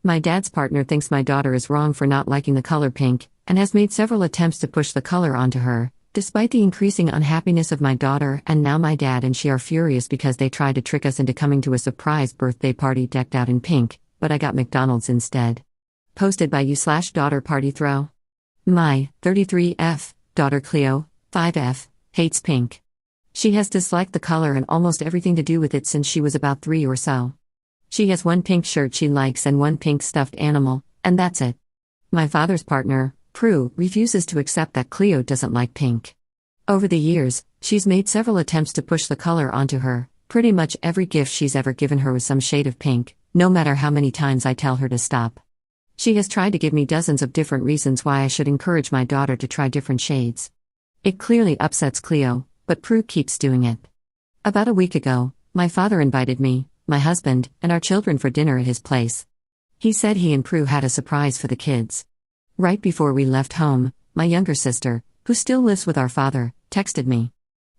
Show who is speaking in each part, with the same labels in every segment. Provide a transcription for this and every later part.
Speaker 1: My dad's partner thinks my daughter is wrong for not liking the color pink, and has made several attempts to push the color onto her, despite the increasing unhappiness of my daughter. And now my dad and she are furious because they tried to trick us into coming to a surprise birthday party decked out in pink, but I got McDonald's instead. Posted by you/daughter party throw. My 33F daughter Cleo, 5F, hates pink. She has disliked the color and almost everything to do with it since she was about 3 or so. She has one pink shirt she likes and one pink stuffed animal, and that's it. My father's partner, Prue, refuses to accept that Cleo doesn't like pink. Over the years, she's made several attempts to push the color onto her. Pretty much every gift she's ever given her was some shade of pink, no matter how many times I tell her to stop. She has tried to give me dozens of different reasons why I should encourage my daughter to try different shades. It clearly upsets Cleo, but Prue keeps doing it. About a week ago, my father invited me, my husband, and our children for dinner at his place. He said he and Prue had a surprise for the kids. Right before we left home, my younger sister, who still lives with our father, texted me.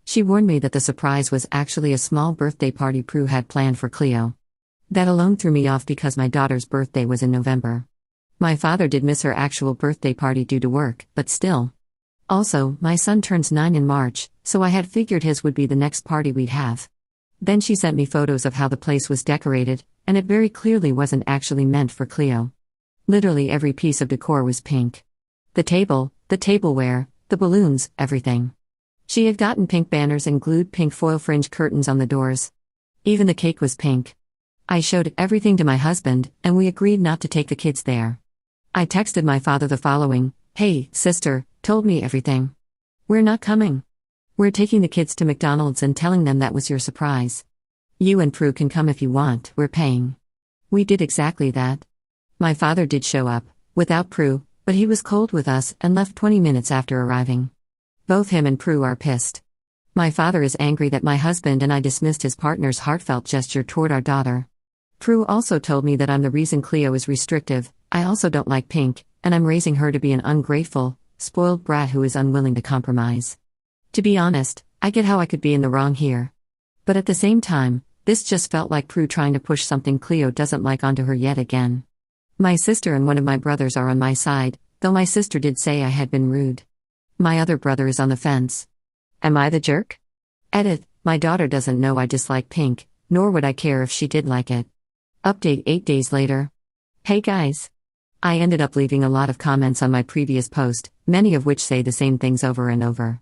Speaker 1: She warned me that the surprise was actually a small birthday party Prue had planned for Cleo. That alone threw me off because my daughter's birthday was in November. My father did miss her actual birthday party due to work, but still. Also, my son turns 9 in March, so I had figured his would be the next party we'd have. Then she sent me photos of how the place was decorated, and it very clearly wasn't actually meant for Cleo. Literally every piece of decor was pink. The tableware, the balloons, everything. She had gotten pink banners and glued pink foil fringe curtains on the doors. Even the cake was pink. I showed everything to my husband, and we agreed not to take the kids there. I texted my father the following: "Hey, sister, told me everything. We're not coming. We're taking the kids to McDonald's and telling them that was your surprise. You and Prue can come if you want, we're paying." We did exactly that. My father did show up, without Prue, but he was cold with us and left 20 minutes after arriving. Both him and Prue are pissed. My father is angry that my husband and I dismissed his partner's heartfelt gesture toward our daughter. Prue also told me that I'm the reason Cleo is restrictive. I also don't like pink, and I'm raising her to be an ungrateful, spoiled brat who is unwilling to compromise. To be honest, I get how I could be in the wrong here. But at the same time, this just felt like Prue trying to push something Cleo doesn't like onto her yet again. My sister and one of my brothers are on my side, though my sister did say I had been rude. My other brother is on the fence. Am I the jerk? Edit: my daughter doesn't know I dislike pink, nor would I care if she did like it. Update 8 days later. Hey guys! I ended up leaving a lot of comments on my previous post, many of which say the same things over and over.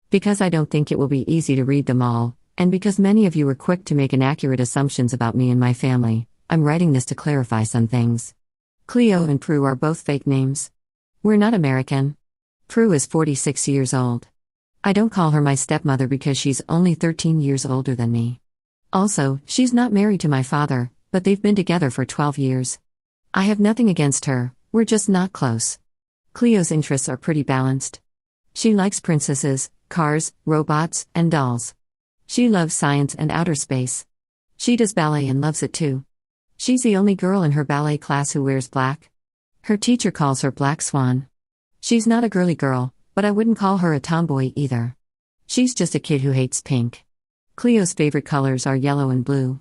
Speaker 1: Because I don't think it will be easy to read them all, and because many of you were quick to make inaccurate assumptions about me and my family, I'm writing this to clarify some things. Cleo and Prue are both fake names. We're not American. Prue is 46 years old. I don't call her my stepmother because she's only 13 years older than me. Also, she's not married to my father, but they've been together for 12 years. I have nothing against her, we're just not close. Cleo's interests are pretty balanced. She likes princesses, cars, robots, and dolls. She loves science and outer space. She does ballet and loves it too. She's the only girl in her ballet class who wears black. Her teacher calls her Black Swan. She's not a girly girl, but I wouldn't call her a tomboy either. She's just a kid who hates pink. Cleo's favorite colors are yellow and blue.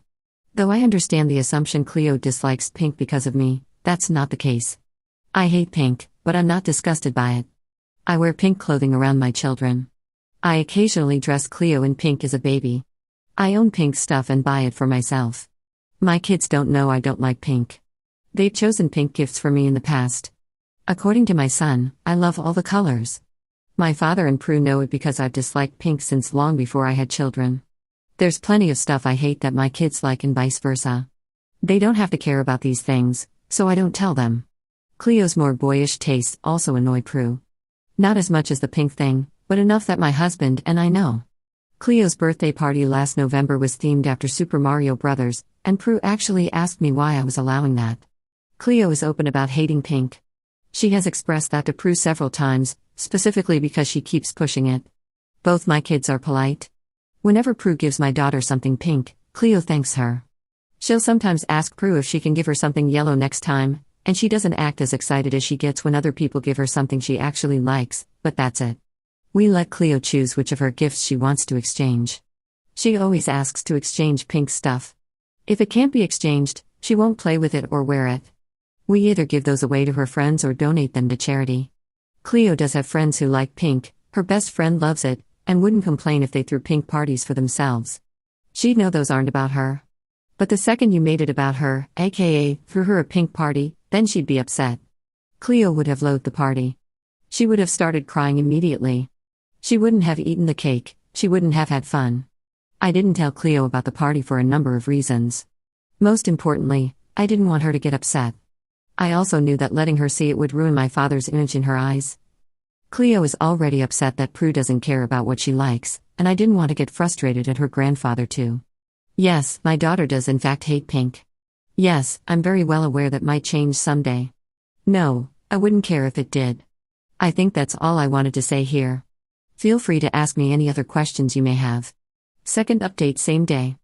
Speaker 1: Though I understand the assumption Cleo dislikes pink because of me, that's not the case. I hate pink, but I'm not disgusted by it. I wear pink clothing around my children. I occasionally dress Cleo in pink as a baby. I own pink stuff and buy it for myself. My kids don't know I don't like pink. They've chosen pink gifts for me in the past. According to my son, I love all the colors. My father and Prue know it because I've disliked pink since long before I had children. There's plenty of stuff I hate that my kids like and vice versa. They don't have to care about these things, so I don't tell them. Cleo's more boyish tastes also annoy Prue. Not as much as the pink thing, but enough that my husband and I know. Cleo's birthday party last November was themed after Super Mario Bros., and Prue actually asked me why I was allowing that. Cleo is open about hating pink. She has expressed that to Prue several times, specifically because she keeps pushing it. Both my kids are polite. Whenever Prue gives my daughter something pink, Cleo thanks her. She'll sometimes ask Prue if she can give her something yellow next time, and she doesn't act as excited as she gets when other people give her something she actually likes, but that's it. We let Cleo choose which of her gifts she wants to exchange. She always asks to exchange pink stuff. If it can't be exchanged, she won't play with it or wear it. We either give those away to her friends or donate them to charity. Cleo does have friends who like pink, her best friend loves it, and wouldn't complain if they threw pink parties for themselves. She'd know those aren't about her. But the second you made it about her, aka threw her a pink party, then she'd be upset. Cleo would have loathed the party. She would have started crying immediately. She wouldn't have eaten the cake, she wouldn't have had fun. I didn't tell Cleo about the party for a number of reasons. Most importantly, I didn't want her to get upset. I also knew that letting her see it would ruin my father's image in her eyes. Cleo is already upset that Prue doesn't care about what she likes, and I didn't want to get frustrated at her grandfather too. Yes, my daughter does in fact hate pink. Yes, I'm very well aware that might change someday. No, I wouldn't care if it did. I think that's all I wanted to say here. Feel free to ask me any other questions you may have. Second update same day.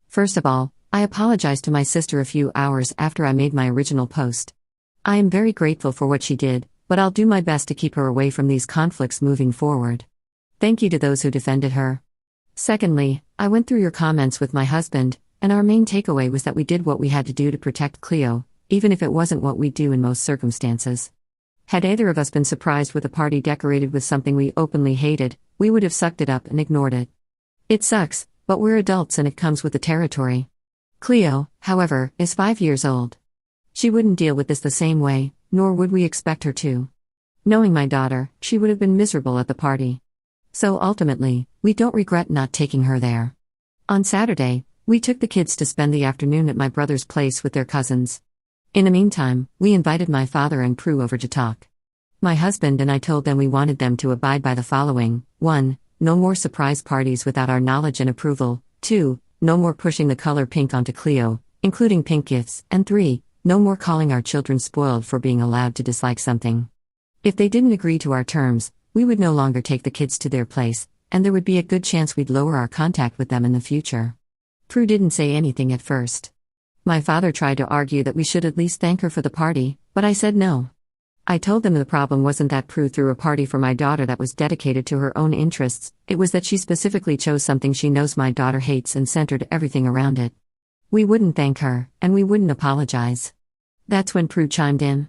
Speaker 1: First of all, I apologized to my sister a few hours after I made my original post. I am very grateful for what she did, but I'll do my best to keep her away from these conflicts moving forward. Thank you to those who defended her. Secondly, I went through your comments with my husband, and our main takeaway was that we did what we had to do to protect Cleo, even if it wasn't what we do in most circumstances. Had either of us been surprised with a party decorated with something we openly hated, we would have sucked it up and ignored it. It sucks, but we're adults and it comes with the territory. Cleo, however, is 5 years old. She wouldn't deal with this the same way, nor would we expect her to. Knowing my daughter, she would have been miserable at the party. So ultimately, we don't regret not taking her there. On Saturday, we took the kids to spend the afternoon at my brother's place with their cousins. In the meantime, we invited my father and Prue over to talk. My husband and I told them we wanted them to abide by the following: 1. No more surprise parties without our knowledge and approval. 2. No more pushing the color pink onto Cleo, including pink gifts. And 3. No more calling our children spoiled for being allowed to dislike something. If they didn't agree to our terms, we would no longer take the kids to their place, and there would be a good chance we'd lower our contact with them in the future. Prue didn't say anything at first. My father tried to argue that we should at least thank her for the party, but I said no. I told them the problem wasn't that Prue threw a party for my daughter that was dedicated to her own interests, it was that she specifically chose something she knows my daughter hates and centered everything around it. We wouldn't thank her, and we wouldn't apologize. That's when Prue chimed in.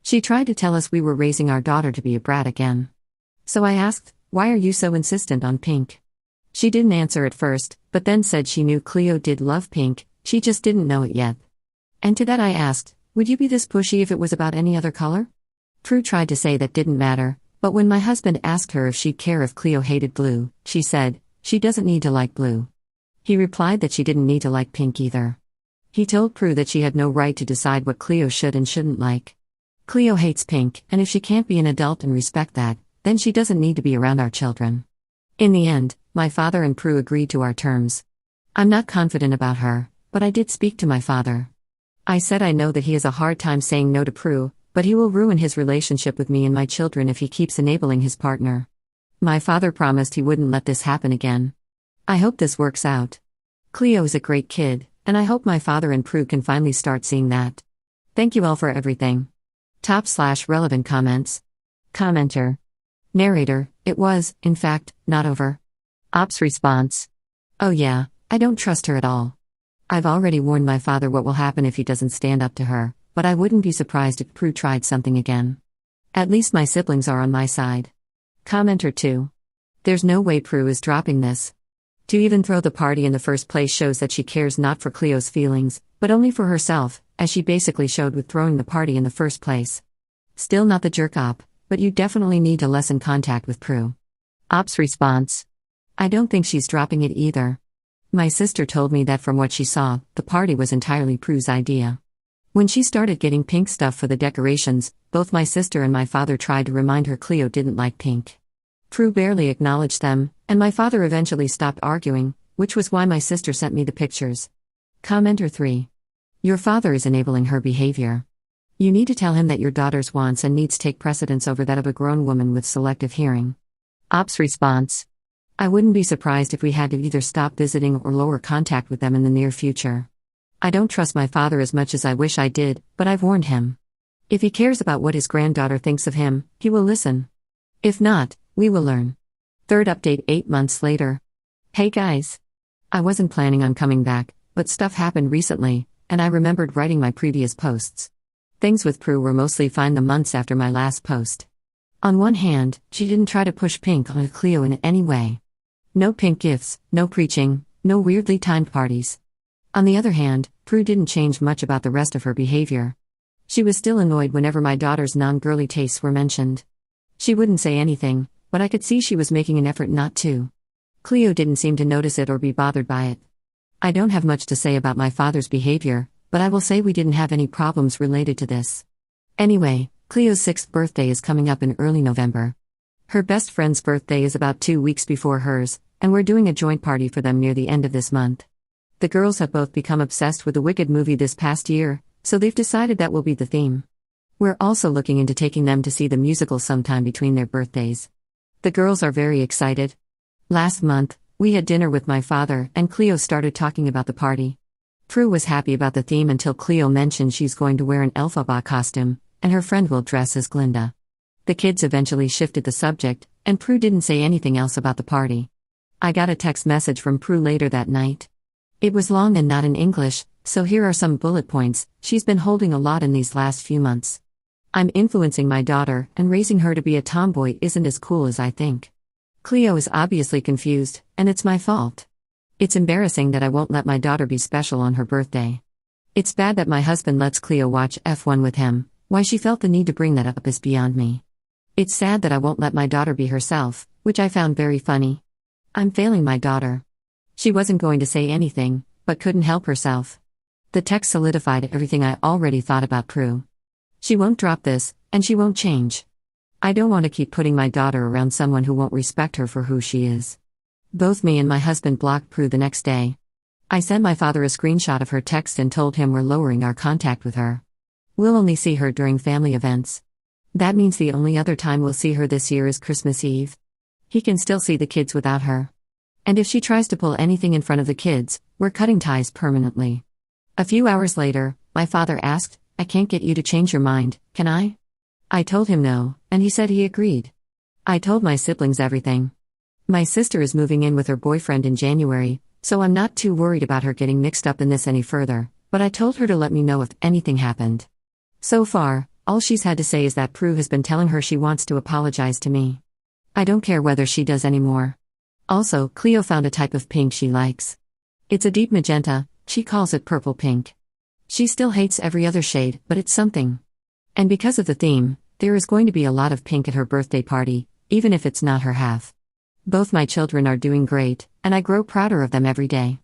Speaker 1: She tried to tell us we were raising our daughter to be a brat again. So I asked, "Why are you so insistent on pink?" She didn't answer at first, but then said she knew Cleo did love pink, she just didn't know it yet. And to that I asked, "Would you be this pushy if it was about any other color?" Prue tried to say that didn't matter, but when my husband asked her if she'd care if Cleo hated blue, she said, "She doesn't need to like blue." He replied that she didn't need to like pink either. He told Prue that she had no right to decide what Cleo should and shouldn't like. Cleo hates pink, and if she can't be an adult and respect that, then she doesn't need to be around our children. In the end, my father and Prue agreed to our terms. I'm not confident about her, but I did speak to my father. I said I know that he has a hard time saying no to Prue, but he will ruin his relationship with me and my children if he keeps enabling his partner. My father promised he wouldn't let this happen again. I hope this works out. Cleo is a great kid, and I hope my father and Prue can finally start seeing that. Thank you all for everything. Top/relevant comments. Commenter. Narrator, it was, in fact, not over. Ops response. Oh yeah, I don't trust her at all. I've already warned my father what will happen if he doesn't stand up to her, but I wouldn't be surprised if Prue tried something again. At least my siblings are on my side. Commenter 2. There's no way Prue is dropping this. To even throw the party in the first place shows that she cares not for Cleo's feelings, but only for herself, as she basically showed with throwing the party in the first place. Still not the jerk op, but you definitely need to lessen contact with Prue. Ops response. I don't think she's dropping it either. My sister told me that from what she saw, the party was entirely Prue's idea. When she started getting pink stuff for the decorations, both my sister and my father tried to remind her Cleo didn't like pink. Prue barely acknowledged them, and my father eventually stopped arguing, which was why my sister sent me the pictures. Commenter 3. Your father is enabling her behavior. You need to tell him that your daughter's wants and needs take precedence over that of a grown woman with selective hearing. Ops response. I wouldn't be surprised if we had to either stop visiting or lower contact with them in the near future. I don't trust my father as much as I wish I did, but I've warned him. If he cares about what his granddaughter thinks of him, he will listen. If not, we will learn. Third update 8 months later. Hey guys. I wasn't planning on coming back, but stuff happened recently, and I remembered writing my previous posts. Things with Prue were mostly fine the months after my last post. On one hand, she didn't try to push pink on Cleo in any way. No pink gifts, no preaching, no weirdly timed parties. On the other hand, Prue didn't change much about the rest of her behavior. She was still annoyed whenever my daughter's non-girly tastes were mentioned. She wouldn't say anything, but I could see she was making an effort not to. Cleo didn't seem to notice it or be bothered by it. I don't have much to say about my father's behavior, but I will say we didn't have any problems related to this. Anyway, Cleo's 6th birthday is coming up in early November. Her best friend's birthday is about 2 weeks before hers, and we're doing a joint party for them near the end of this month. The girls have both become obsessed with the Wicked movie this past year, so they've decided that will be the theme. We're also looking into taking them to see the musical sometime between their birthdays. The girls are very excited. Last month, we had dinner with my father, and Cleo started talking about the party. Prue was happy about the theme until Cleo mentioned she's going to wear an Elphaba costume, and her friend will dress as Glinda. The kids eventually shifted the subject, and Prue didn't say anything else about the party. I got a text message from Prue later that night. It was long and not in English, so here are some bullet points she's been holding a lot in these last few months. I'm influencing my daughter, and raising her to be a tomboy isn't as cool as I think. Cleo is obviously confused, and it's my fault. It's embarrassing that I won't let my daughter be special on her birthday. It's bad that my husband lets Cleo watch F1 with him. Why she felt the need to bring that up is beyond me. It's sad that I won't let my daughter be herself, which I found very funny. I'm failing my daughter. She wasn't going to say anything, but couldn't help herself. The text solidified everything I already thought about Prue. She won't drop this, and she won't change. I don't want to keep putting my daughter around someone who won't respect her for who she is. Both me and my husband blocked Prue the next day. I sent my father a screenshot of her text and told him we're lowering our contact with her. We'll only see her during family events. That means the only other time we'll see her this year is Christmas Eve. He can still see the kids without her. And if she tries to pull anything in front of the kids, we're cutting ties permanently. A few hours later, my father asked, I can't get you to change your mind, can I? I told him no, and he said he agreed. I told my siblings everything. My sister is moving in with her boyfriend in January, so I'm not too worried about her getting mixed up in this any further, but I told her to let me know if anything happened. So far, all she's had to say is that Prue has been telling her she wants to apologize to me. I don't care whether she does anymore. Also, Cleo found a type of pink she likes. It's a deep magenta, she calls it purple pink. She still hates every other shade, but it's something. And because of the theme, there is going to be a lot of pink at her birthday party, even if it's not her half. Both my children are doing great, and I grow prouder of them every day.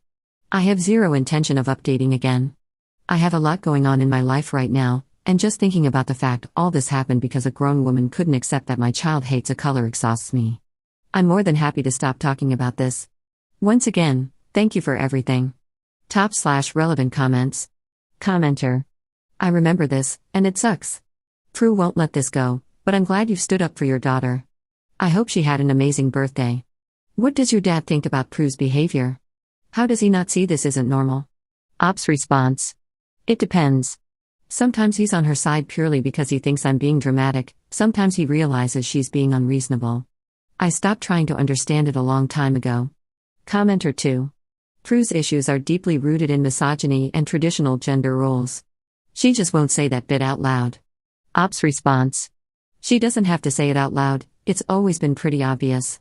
Speaker 1: I have zero intention of updating again. I have a lot going on in my life right now, and just thinking about the fact all this happened because a grown woman couldn't accept that my child hates a color exhausts me. I'm more than happy to stop talking about this. Once again, thank you for everything. /relevant comments. Commenter. I remember this, and it sucks. Prue won't let this go, but I'm glad you've stood up for your daughter. I hope she had an amazing birthday. What does your dad think about Prue's behavior? How does he not see this isn't normal? Ops response. It depends. Sometimes he's on her side purely because he thinks I'm being dramatic, sometimes he realizes she's being unreasonable. I stopped trying to understand it a long time ago. Commenter 2. Prue's issues are deeply rooted in misogyny and traditional gender roles. She just won't say that bit out loud. Ops response. She doesn't have to say it out loud, it's always been pretty obvious.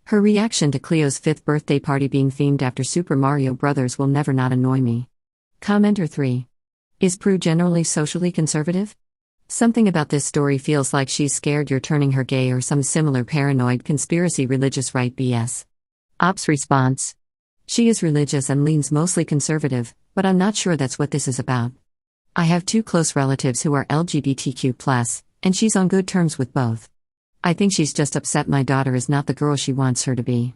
Speaker 1: Her reaction to Cleo's 5th birthday party being themed after Super Mario Bros. Will never not annoy me. Commenter 3. Is Prue generally socially conservative? Something about this story feels like she's scared you're turning her gay or some similar paranoid conspiracy religious right BS. Ops response. She is religious and leans mostly conservative, but I'm not sure that's what this is about. I have 2 close relatives who are LGBTQ+, and she's on good terms with both. I think she's just upset my daughter is not the girl she wants her to be.